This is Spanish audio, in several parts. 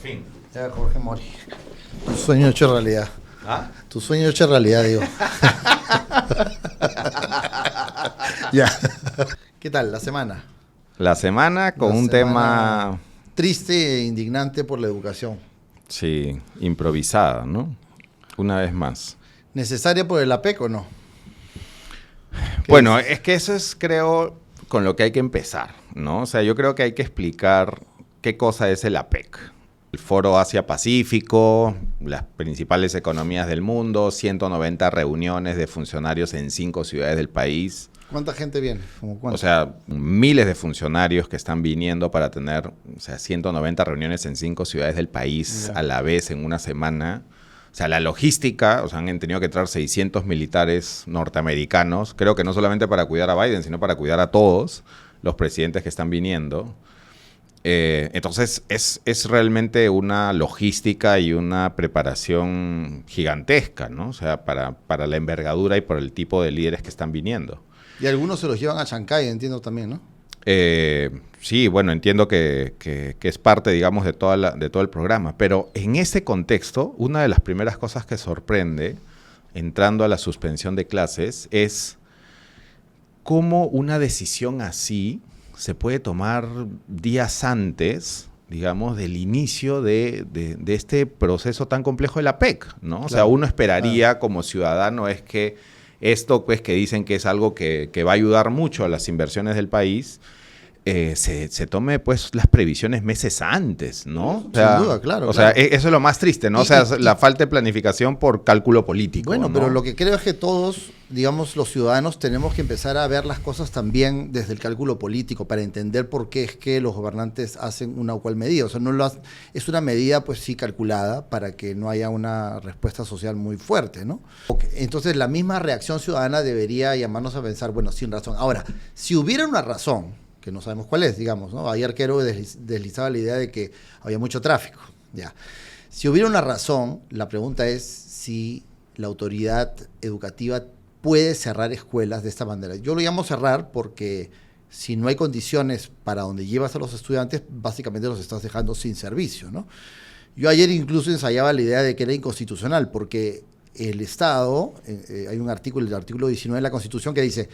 fin. Ya, Jorge Mori. Tu sueño hecho realidad. ¿Ah? Tu sueño hecho realidad, digo. Ya. ¿Qué tal la semana? La semana con un tema... Triste e indignante por la educación. Sí, improvisada, ¿no? Una vez más. ¿Necesaria por el APEC o no? Bueno, es que eso es, creo, con lo que hay que empezar, ¿no? O sea, yo creo que hay que explicar qué cosa es el APEC. El Foro Asia-Pacífico, las principales economías del mundo, 190 reuniones de funcionarios en 5 ciudades del país. ¿Cuánta gente viene? O sea, miles de funcionarios que están viniendo para tener, o sea, 190 reuniones en 5 ciudades del país a la vez en una semana. O sea, la logística, o sea, han tenido que traer 600 militares norteamericanos, creo que no solamente para cuidar a Biden, sino para cuidar a todos los presidentes que están viniendo. Entonces, es realmente una logística y una preparación gigantesca, ¿no? O sea, para la envergadura y por el tipo de líderes que están viniendo. Y algunos se los llevan a Chancay, entiendo también, ¿no? Sí, bueno, entiendo que es parte, digamos, de todo el programa. Pero en ese contexto, una de las primeras cosas que sorprende, entrando a la suspensión de clases, es cómo una decisión así se puede tomar días antes, digamos, del inicio de este proceso tan complejo de la PEC, ¿no? O sea, uno esperaría como ciudadano es que esto, pues, que dicen que es algo que va a ayudar mucho a las inversiones del país, se tome, pues, las previsiones meses antes, ¿no? O sea, sin duda, claro. O sea, eso es lo más triste, ¿no? O sea, la falta de planificación por cálculo político. Bueno, ¿no? pero lo que creo es que todos, digamos, los ciudadanos tenemos que empezar a ver las cosas también desde el cálculo político para entender por qué es que los gobernantes hacen una o cual medida. O sea, es una medida, pues sí, calculada para que no haya una respuesta social muy fuerte, ¿no? Entonces, la misma reacción ciudadana debería llamarnos a pensar, bueno, sin razón. Ahora, si hubiera una razón, que no sabemos cuál es, digamos, ¿no? Ayer Quero deslizaba la idea de que había mucho tráfico, ya. Si hubiera una razón, la pregunta es si la autoridad educativa puede cerrar escuelas de esta manera. Yo lo llamo cerrar porque si no hay condiciones para donde llevas a los estudiantes, básicamente los estás dejando sin servicio, ¿no? Yo ayer incluso ensayaba la idea de que era inconstitucional, porque el Estado, hay un artículo, el artículo 19 de la Constitución que dice,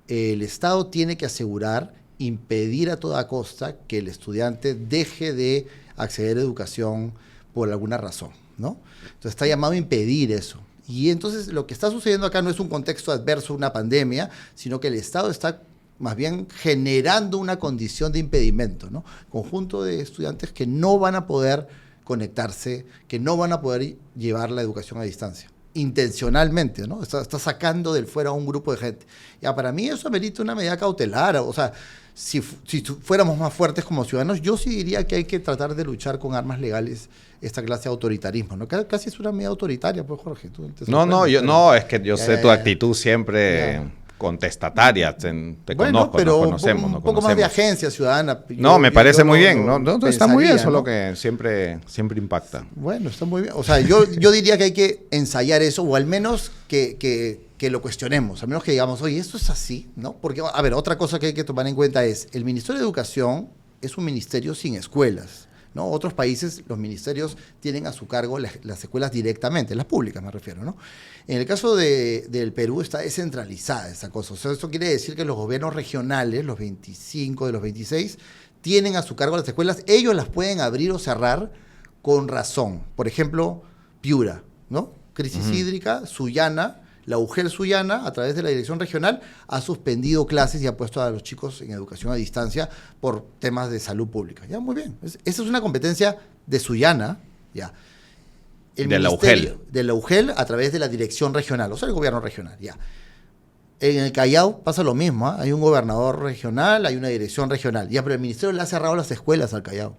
el Estado tiene que asegurar, impedir a toda costa que el estudiante deje de acceder a educación por alguna razón, ¿no? Entonces está llamado a impedir eso. Y entonces lo que está sucediendo acá no es un contexto adverso, una pandemia, sino que el Estado está más bien generando una condición de impedimento, ¿no? Conjunto de estudiantes que no van a poder conectarse, que no van a poder llevar la educación a distancia. Intencionalmente, ¿no? Está sacando del fuera a un grupo de gente. Ya, para mí eso amerita una medida cautelar. O sea, si fuéramos más fuertes como ciudadanos, yo sí diría que hay que tratar de luchar con armas legales esta clase de autoritarismo, ¿no? Casi es una medida autoritaria, pues, Jorge. Es que yo sé tu actitud siempre contestataria, te conozco, pero nos conocemos. Un poco más de agencia ciudadana. Me parece muy bien, está muy bien, eso es lo que siempre impacta. Bueno, está muy bien. O sea, yo diría que hay que ensayar eso, o al menos que lo cuestionemos, al menos que digamos, oye, esto es así, ¿no? Porque, a ver, otra cosa que hay que tomar en cuenta es, el Ministerio de Educación es un ministerio sin escuelas, ¿no? Otros países, los ministerios tienen a su cargo las escuelas directamente, las públicas me refiero, ¿no? En el caso del Perú está descentralizada esa cosa. O sea, esto quiere decir que los gobiernos regionales, los 25 de los 26, tienen a su cargo las escuelas. Ellos las pueden abrir o cerrar con razón. Por ejemplo, Piura, ¿no? Crisis hídrica, Sullana, la UGEL Sullana, a través de la dirección regional, ha suspendido clases y ha puesto a los chicos en educación a distancia por temas de salud pública. Ya, muy bien. Esa es una competencia de Sullana, ya. De la UGEL. De la UGEL a través de la dirección regional, o sea, el gobierno regional, ya. En el Callao pasa lo mismo, ¿eh? Hay un gobernador regional, hay una dirección regional, ya, pero el ministerio le ha cerrado las escuelas al Callao.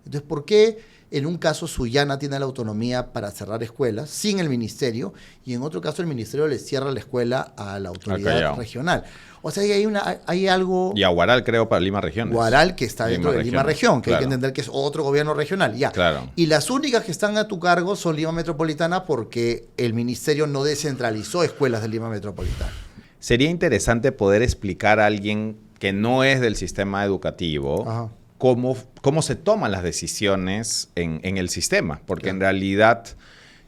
Entonces, ¿por qué en un caso Sullana tiene la autonomía para cerrar escuelas sin el ministerio y en otro caso el ministerio le cierra la escuela a la autoridad regional? O sea, hay algo... Y a Huaral, creo, para Lima Regiones. Huaral, que está dentro de Lima Región, que claro. Hay que entender que es otro gobierno regional, ya. Claro. Y las únicas que están a tu cargo son Lima Metropolitana porque el ministerio no descentralizó escuelas de Lima Metropolitana. Sería interesante poder explicar a alguien que no es del sistema educativo cómo se toman las decisiones en el sistema. Porque en realidad,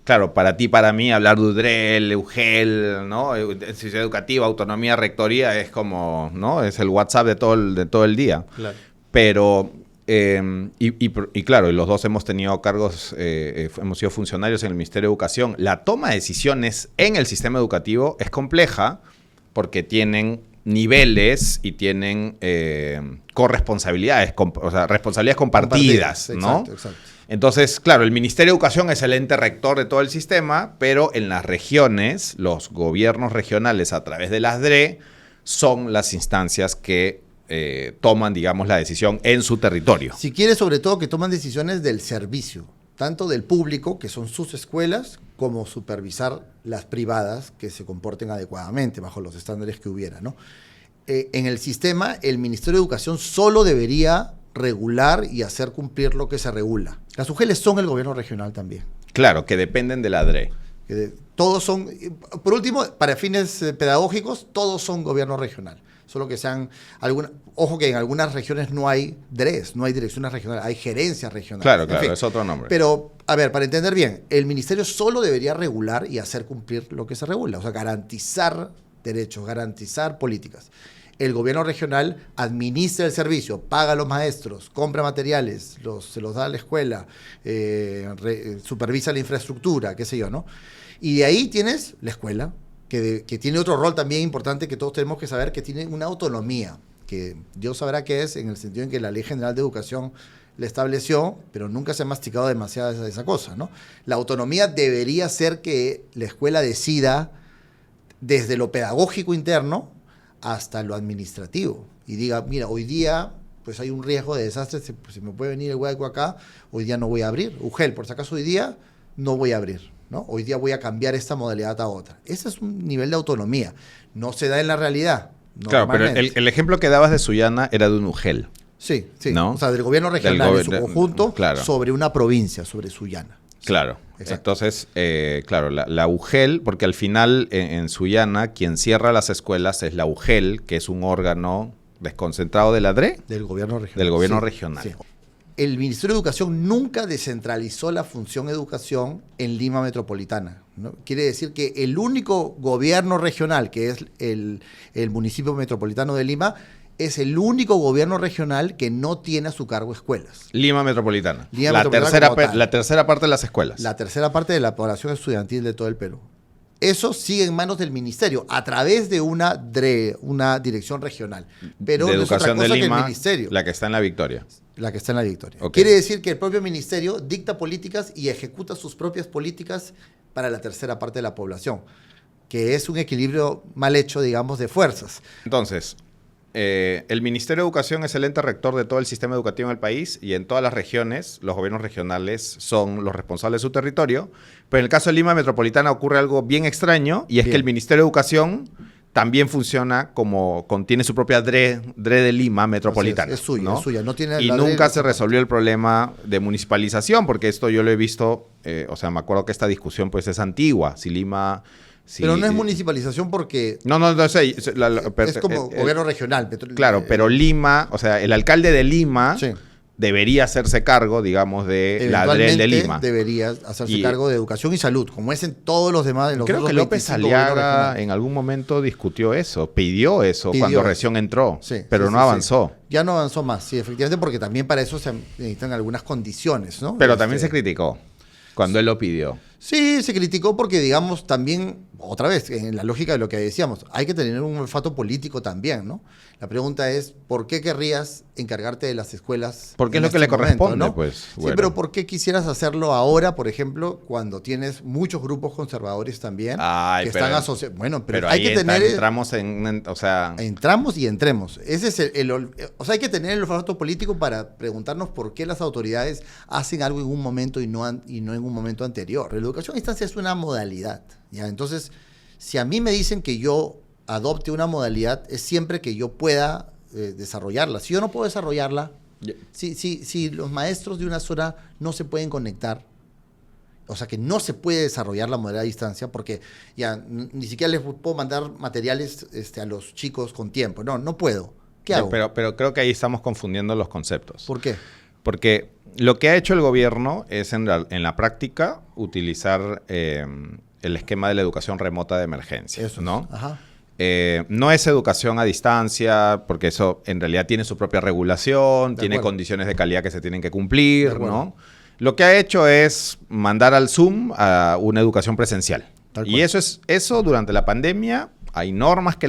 claro, para ti, para mí, hablar de UDREL, UGEL, ¿no? Decisión educativa, autonomía, rectoría, es como, ¿no? Es el WhatsApp de todo el día. Claro. Pero, y claro, los dos hemos tenido cargos, hemos sido funcionarios en el Ministerio de Educación. La toma de decisiones en el sistema educativo es compleja porque tienen niveles y tienen corresponsabilidades, o sea, responsabilidades compartidas, ¿no? Exacto. Entonces, claro, el Ministerio de Educación es el ente rector de todo el sistema, pero en las regiones, los gobiernos regionales a través de las DRE son las instancias que toman, digamos, la decisión en su territorio. Si quieres, sobre todo, que toman decisiones del servicio, tanto del público, que son sus escuelas, como supervisar las privadas que se comporten adecuadamente bajo los estándares que hubiera, ¿no? En el sistema, el Ministerio de Educación solo debería regular y hacer cumplir lo que se regula. Las UGELes son el gobierno regional también. Claro, que dependen de la DRE. Todos son, por último, para fines pedagógicos, todos son gobierno regional. Solo que sean ojo que en algunas regiones no hay DREs, no hay direcciones regionales, hay gerencias regionales. Claro, en fin. es otro nombre. Pero, a ver, para entender bien, el ministerio solo debería regular y hacer cumplir lo que se regula, o sea, garantizar derechos, garantizar políticas. El gobierno regional administra el servicio, paga a los maestros, compra materiales, se los da a la escuela, supervisa la infraestructura, qué sé yo, ¿no? Y de ahí tienes la escuela, que tiene otro rol también importante que todos tenemos que saber, que tiene una autonomía, que Dios sabrá qué es, en el sentido en que la Ley General de Educación la estableció, pero nunca se ha masticado demasiado esa cosa, ¿no? La autonomía debería ser que la escuela decida desde lo pedagógico interno hasta lo administrativo, y diga, mira, hoy día pues hay un riesgo de desastre, se me puede venir el hueco acá, hoy día no voy a abrir. UGEL, por si acaso hoy día no voy a abrir, ¿no? Hoy día voy a cambiar esta modalidad a otra. Ese es un nivel de autonomía. No se da en la realidad. Claro, pero el ejemplo que dabas de Sullana era de un UGEL. Sí, ¿no? O sea, del gobierno regional en su conjunto, claro, sobre una provincia, sobre Sullana. Claro. Exacto. Entonces, claro, la UGEL, porque al final en Sullana quien cierra las escuelas es la UGEL, que es un órgano desconcentrado de la DRE. Del gobierno regional. Del gobierno regional. Sí. El Ministerio de Educación nunca descentralizó la función educación en Lima Metropolitana, ¿no? Quiere decir que el único gobierno regional, que es el municipio metropolitano de Lima, es el único gobierno regional que no tiene a su cargo escuelas. Lima Metropolitana. Lima Metropolitana la tercera parte de las escuelas. La tercera parte de la población estudiantil de todo el Perú. Eso sigue en manos del ministerio, a través de una DRE, una dirección regional. Pero de no Educación es otra cosa de Lima, que el ministerio. la que está en La Victoria. La que está en La Victoria. Okay. Quiere decir que el propio ministerio dicta políticas y ejecuta sus propias políticas para la tercera parte de la población, que es un equilibrio mal hecho, digamos, de fuerzas. Entonces, el Ministerio de Educación es el ente rector de todo el sistema educativo en el país, y en todas las regiones, los gobiernos regionales son los responsables de su territorio. Pero en el caso de Lima Metropolitana ocurre algo bien extraño, y es que el Ministerio de Educación también funciona tiene su propia DRE de Lima Metropolitana. Es suya, ¿no? es suya. No tiene y nunca se resolvió el problema de municipalización, porque esto yo lo he visto, o sea, me acuerdo que esta discusión pues es antigua. Si Lima... pero no es municipalización porque... No sé. Es como gobierno regional. Claro, pero Lima, o sea, el alcalde de Lima... Sí. Debería hacerse cargo, digamos, de la DRE de Lima. Debería hacerse cargo de educación y salud, como es en todos los demás. En los creo que López Aliaga en algún momento discutió eso, pidió eso cuando recién entró, pero no avanzó. Sí. Ya no avanzó más, sí, efectivamente, porque también para eso se necesitan algunas condiciones, ¿no? Pero también se criticó cuando él lo pidió. Sí, se criticó porque, digamos, también, otra vez, en la lógica de lo que decíamos, hay que tener un olfato político también, ¿no? La pregunta es, ¿por qué querrías encargarte de las escuelas? Porque es lo que le corresponde, ¿no? pues. Bueno. Sí, pero ¿por qué quisieras hacerlo ahora, por ejemplo, cuando tienes muchos grupos conservadores también que están asociados? Bueno, pero hay que tener... entramos o sea... Entramos y entremos. Ese es o sea, hay que tener el olfato político para preguntarnos por qué las autoridades hacen algo en un momento y no en un momento anterior. La educación a distancia es una modalidad, ¿ya? Entonces, si a mí me dicen que yo adopte una modalidad, es siempre que yo pueda desarrollarla. Si yo no puedo desarrollarla, si los maestros de una zona no se pueden conectar, o sea que no se puede desarrollar la modalidad a distancia, porque ya ni siquiera les puedo mandar materiales a los chicos con tiempo. No puedo. ¿Qué hago? Pero creo que ahí estamos confundiendo los conceptos. ¿Por qué? Porque lo que ha hecho el gobierno es en la práctica utilizar el esquema de la educación remota de emergencia. Eso ¿no? Ajá. No es educación a distancia, porque eso en realidad tiene su propia regulación, tiene condiciones de calidad que se tienen que cumplir, ¿no? Lo que ha hecho es mandar al Zoom a una educación presencial. Y eso durante la pandemia, hay normas que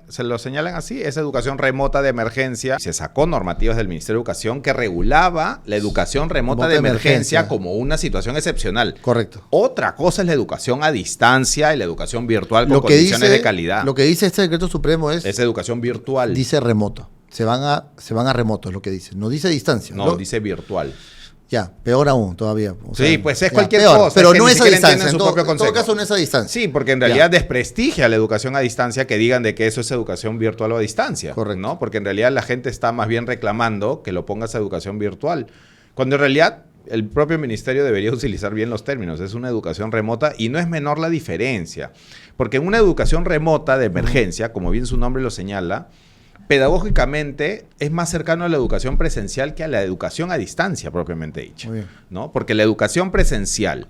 se lo señalan así, es educación remota de emergencia. Se sacó normativas del Ministerio de Educación que regulaba la educación remota de emergencia como una situación excepcional. Correcto. Otra cosa es la educación a distancia y la educación virtual con condiciones de calidad. Lo que dice este decreto supremo es educación virtual. Dice remoto. Se van a remoto, es lo que dice. No dice distancia. No, dice virtual. Ya, peor aún todavía. O sea, sí, pues es cualquier cosa. Pero no es a distancia. En todo caso no es a distancia. Sí, porque en realidad desprestigia la educación a distancia que digan de que eso es educación virtual o a distancia. Correcto. ¿no? Porque en realidad la gente está más bien reclamando que lo pongas a educación virtual. Cuando en realidad el propio ministerio debería utilizar bien los términos. Es una educación remota y no es menor la diferencia. Porque en una educación remota de emergencia, como bien su nombre lo señala, pedagógicamente es más cercano a la educación presencial que a la educación a distancia propiamente dicha, ¿no? Porque la educación presencial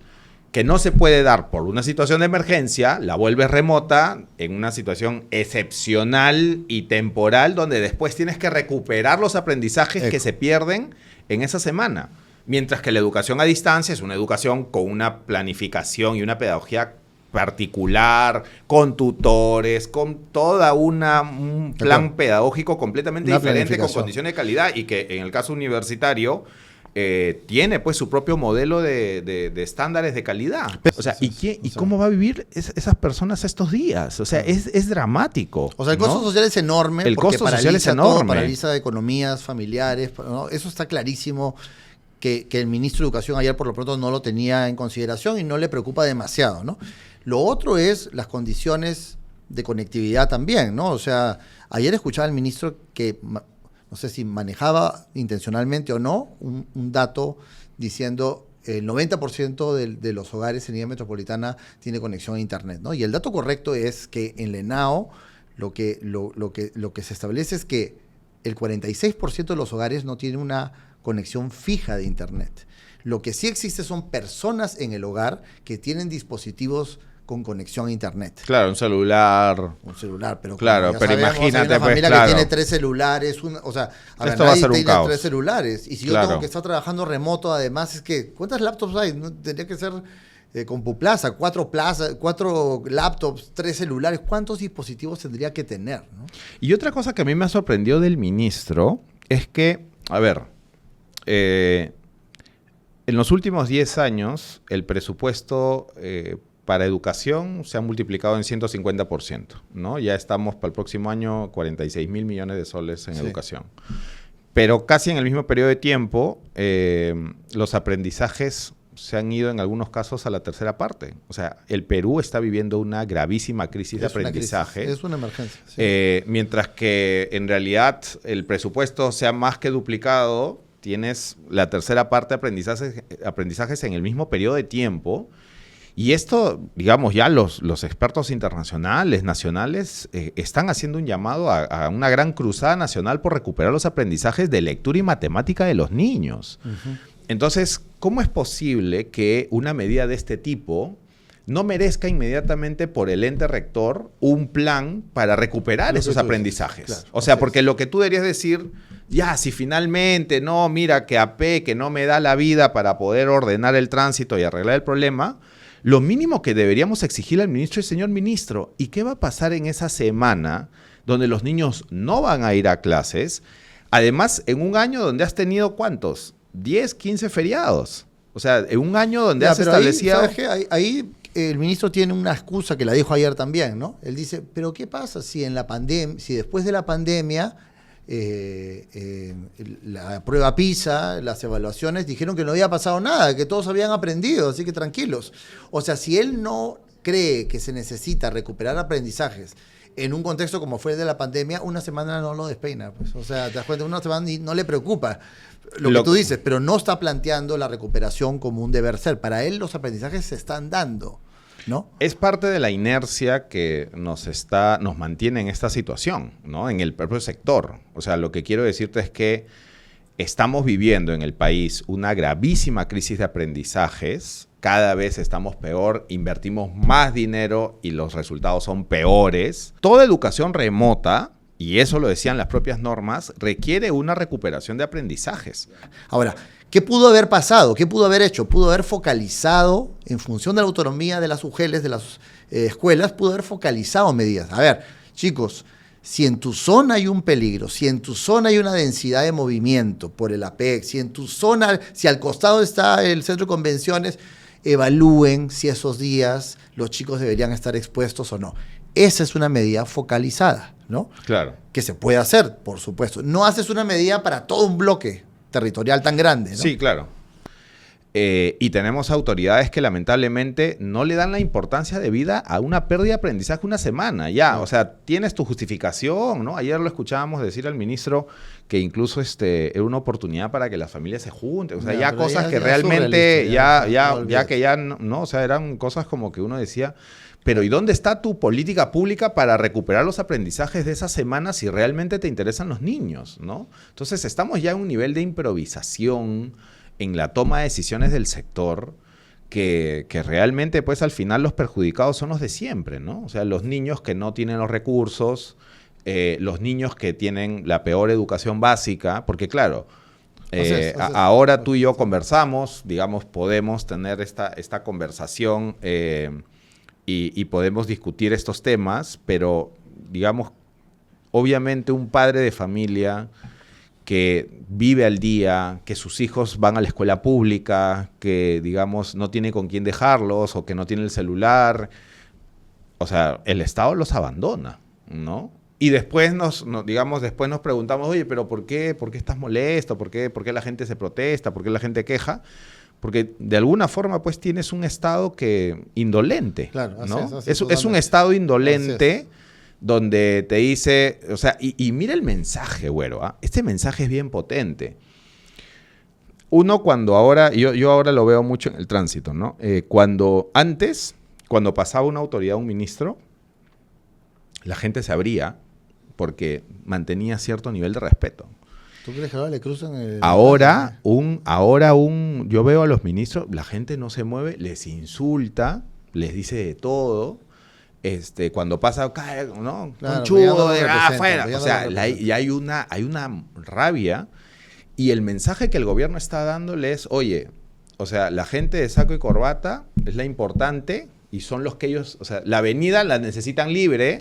que no se puede dar por una situación de emergencia, la vuelves remota en una situación excepcional y temporal donde después tienes que recuperar los aprendizajes que se pierden en esa semana. Mientras que la educación a distancia es una educación con una planificación y una pedagogía particular, con tutores, con toda un plan pedagógico completamente diferente, con condiciones de calidad, y que en el caso universitario tiene pues su propio modelo de estándares de calidad. O sea, ¿y cómo va a vivir esas personas estos días? O sea, es dramático. O sea, el costo social es enorme. El costo social es enorme. Todo, paraliza economías familiares, ¿no? Eso está clarísimo. Que el ministro de Educación ayer por lo pronto no lo tenía en consideración y no le preocupa demasiado, ¿no? Lo otro es las condiciones de conectividad también, ¿no? O sea, ayer escuchaba al ministro que, no sé si manejaba intencionalmente o no, un dato diciendo el 90% de los hogares en Lima Metropolitana tiene conexión a Internet, ¿no? Y el dato correcto es que en la ENAO lo que se establece es que el 46% de los hogares no tiene una conexión fija de Internet. Lo que sí existe son personas en el hogar que tienen dispositivos con conexión a Internet. Claro, un celular. Un celular, pero claro, pero sabemos, imagínate, hay una familia pues, que tiene 3 celulares, o sea, a ver, esto va a ser un tiene caos. 3 celulares. Y si yo tengo que estar trabajando remoto, además, es que, ¿cuántas laptops hay? No, tendría que ser Compuplaza, 4 laptops, 3 celulares. ¿Cuántos dispositivos tendría que tener, ¿no? Y otra cosa que a mí me ha sorprendido del ministro es que, a ver, en los últimos 10 años, el presupuesto para educación se ha multiplicado en 150%, ¿no? Ya estamos para el próximo año 46.000 millones de soles en educación. Pero casi en el mismo periodo de tiempo, los aprendizajes se han ido en algunos casos a la tercera parte. O sea, el Perú está viviendo una gravísima crisis de aprendizaje. Es una emergencia. Sí. Mientras que en realidad el presupuesto se ha más que duplicado, tienes la tercera parte de aprendizajes en el mismo periodo de tiempo. Y esto, digamos, ya los expertos internacionales, nacionales, están haciendo un llamado a una gran cruzada nacional por recuperar los aprendizajes de lectura y matemática de los niños. Entonces, ¿cómo es posible que una medida de este tipo no merezca inmediatamente por el ente rector un plan para recuperar esos aprendizajes? Claro, o sea, porque lo que tú deberías decir, ya, si finalmente, no, mira, que AP, que no me da la vida para poder ordenar el tránsito y arreglar el problema, lo mínimo que deberíamos exigirle al ministro es, señor ministro, ¿y qué va a pasar en esa semana donde los niños no van a ir a clases? Además, en un año donde has tenido, ¿cuántos? 10, 15 feriados. O sea, en un año donde has establecido... Ahí el ministro tiene una excusa que la dijo ayer también, ¿no? Él dice, pero ¿qué pasa si después de la pandemia la prueba PISA, las evaluaciones dijeron que no había pasado nada, que todos habían aprendido, así que tranquilos? O sea, si él no cree que se necesita recuperar aprendizajes en un contexto como fue el de la pandemia, una semana no lo despeina, pues. O sea, te das cuenta, una semana no le preocupa lo que tú dices, pero no está planteando la recuperación como un deber ser. Para él los aprendizajes se están dando. ¿no? Es parte de la inercia que nos mantiene en esta situación, ¿no? En el propio sector. O sea, lo que quiero decirte es que estamos viviendo en el país una gravísima crisis de aprendizajes. Cada vez estamos peor, invertimos más dinero y los resultados son peores. Toda educación remota, y eso lo decían las propias normas, requiere una recuperación de aprendizajes. Ahora, ¿qué pudo haber pasado? ¿Qué pudo haber hecho? Pudo haber focalizado, en función de la autonomía de las UGELs, de las escuelas, pudo haber focalizado medidas. A ver, chicos, si en tu zona hay un peligro, si en tu zona hay una densidad de movimiento por el APEC, si en tu zona, si al costado está el centro de convenciones, evalúen si esos días los chicos deberían estar expuestos o no. Esa es una medida focalizada, ¿no? Claro. Que se puede hacer, por supuesto. No haces una medida para todo un bloque territorial tan grande, ¿no? Sí, claro. Y tenemos autoridades que lamentablemente no le dan la importancia debida a una pérdida de aprendizaje una semana. Ya, o sea, tienes tu justificación, ¿no? Ayer lo escuchábamos decir al ministro que incluso era una oportunidad para que las familias se junten. O sea, ya cosas que realmente, no, o sea, eran cosas como que uno decía, pero ¿y dónde está tu política pública para recuperar los aprendizajes de esas semanas si realmente te interesan los niños, ¿no? Entonces, estamos ya en un nivel de improvisación en la toma de decisiones del sector, que realmente, pues, al final los perjudicados son los de siempre, ¿no? O sea, los niños que no tienen los recursos, los niños que tienen la peor educación básica, porque claro, ahora tú y yo conversamos, digamos, podemos tener esta conversación y podemos discutir estos temas, pero, digamos, obviamente un padre de familia que vive al día, que sus hijos van a la escuela pública, que, digamos, no tiene con quién dejarlos o que no tiene el celular, o sea, el Estado los abandona, ¿no? Y después después nos preguntamos, oye, pero ¿por qué estás molesto? ¿Por qué la gente se protesta? ¿Por qué la gente queja? Porque de alguna forma, pues, tienes un Estado indolente, claro, ¿no? Es un Estado indolente donde te dice, o sea, y mira el mensaje, güero, ¿ah? Este mensaje es bien potente. Uno cuando ahora, yo ahora lo veo mucho en el tránsito, ¿no? Cuando pasaba una autoridad, un ministro, la gente se abría porque mantenía cierto nivel de respeto. ¿Tú crees que ahora le cruzan el... Ahora, yo veo a los ministros, la gente no se mueve, les insulta, les dice de todo. Cuando pasa, ¿no? Claro, conchudo, no afuera. O sea, ya hay una rabia, y el mensaje que el gobierno está dándole es, oye, o sea, la gente de saco y corbata es la importante y son los que ellos, o sea, la avenida la necesitan libre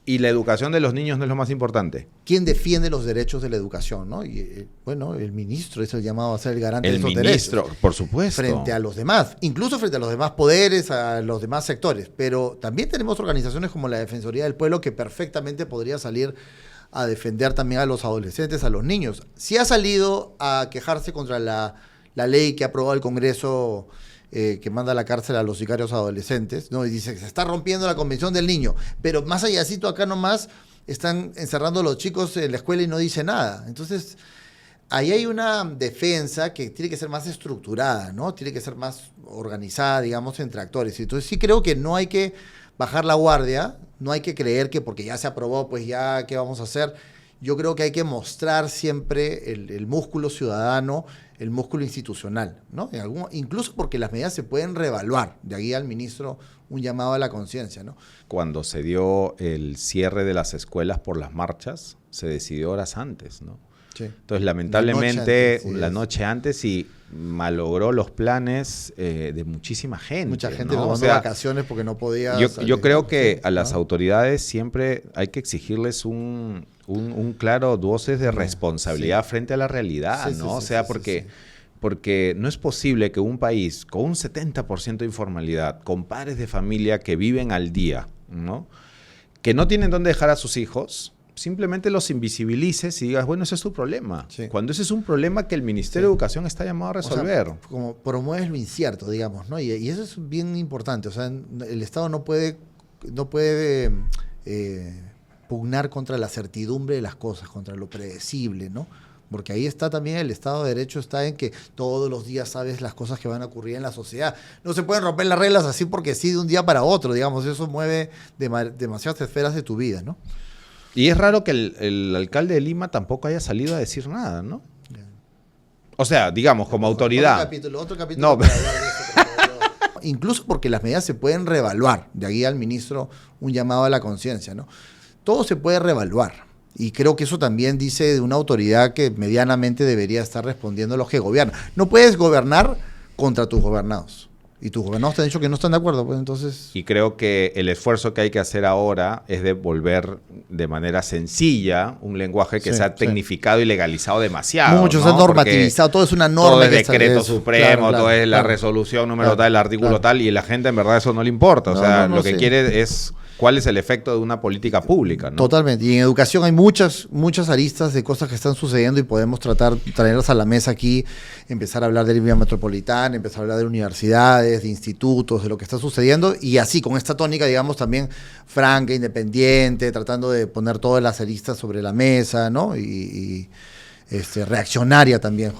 y la educación de los niños no es lo más importante. ¿Quién defiende los derechos de la educación, no? Y, bueno, el ministro es el llamado a ser el garante de esos derechos. El ministro, por supuesto. Frente a los demás, incluso frente a los demás poderes, a los demás sectores. Pero también tenemos organizaciones como la Defensoría del Pueblo que perfectamente podría salir a defender también a los adolescentes, a los niños. Si ha salido a quejarse contra la ley que ha aprobado el Congreso, que manda a la cárcel a los sicarios adolescentes, ¿no? Y dice que se está rompiendo la Convención del Niño, pero más allácito acá nomás están encerrando a los chicos en la escuela y no dice nada. Entonces, ahí hay una defensa que tiene que ser más estructurada, ¿no? Tiene que ser más organizada, digamos, entre actores. Entonces, sí creo que no hay que bajar la guardia, no hay que creer que porque ya se aprobó, pues ya, ¿qué vamos a hacer? Yo creo que hay que mostrar siempre el músculo ciudadano, el músculo institucional, ¿no? Incluso porque las medidas se pueden reevaluar. De ahí al ministro un llamado a la conciencia, ¿no? Cuando se dio el cierre de las escuelas por las marchas, se decidió horas antes, ¿no? Sí. Entonces, lamentablemente, la noche antes y malogró los planes de muchísima gente. Mucha gente ¿no? tomando vacaciones porque no podía yo creo que a las autoridades siempre hay que exigirles un claro dosis de responsabilidad frente a la realidad, ¿no? Porque no es posible que un país con un 70% de informalidad, con padres de familia que viven al día, ¿no? Que no tienen dónde dejar a sus hijos, simplemente los invisibilices y digas, bueno, ese es tu problema. Sí. Cuando ese es un problema que el Ministerio de Educación está llamado a resolver. O sea, como promueves lo incierto, digamos, ¿no? Y eso es bien importante. O sea, el Estado no puede pugnar contra la certidumbre de las cosas, contra lo predecible, ¿no? porque ahí está también el Estado de Derecho, está en que todos los días sabes las cosas que van a ocurrir en la sociedad. No se pueden romper las reglas así porque sí de un día para otro, digamos, eso mueve demasiadas esferas de tu vida, ¿no? Y es raro que el alcalde de Lima tampoco haya salido a decir nada, ¿no? O sea, digamos, como autoridad. Otro capítulo No, para hablar de eso, pero incluso porque las medidas se pueden reevaluar. De ahí al ministro un llamado a la conciencia, ¿no? Todo se puede reevaluar. Y creo que eso también dice de una autoridad que medianamente debería estar respondiendo a los que gobiernan. No puedes gobernar contra tus gobernados. Y tus gobernados te han dicho que no están de acuerdo, pues entonces... Y creo que el esfuerzo que hay que hacer ahora es de volver de manera sencilla un lenguaje que Sí, se ha sí. tecnificado y legalizado demasiado. Muchos ¿no? han normativizado, todo es una norma. Todo es que decreto establece. supremo, Claro, todo es la claro. resolución número Claro, tal, el artículo claro. tal, y la gente en verdad eso no le importa. O No, sea, no, lo que sí. quiere es cuál es el efecto de una política pública, ¿no? Totalmente. Y en educación hay muchas aristas de cosas que están sucediendo y podemos traerlas a la mesa aquí, empezar a hablar de la vía metropolitana, empezar a hablar de universidades, de institutos, de lo que está sucediendo y así, con esta tónica, digamos, también franca, independiente, tratando de poner todas las aristas sobre la mesa, ¿no? Y reaccionaria también.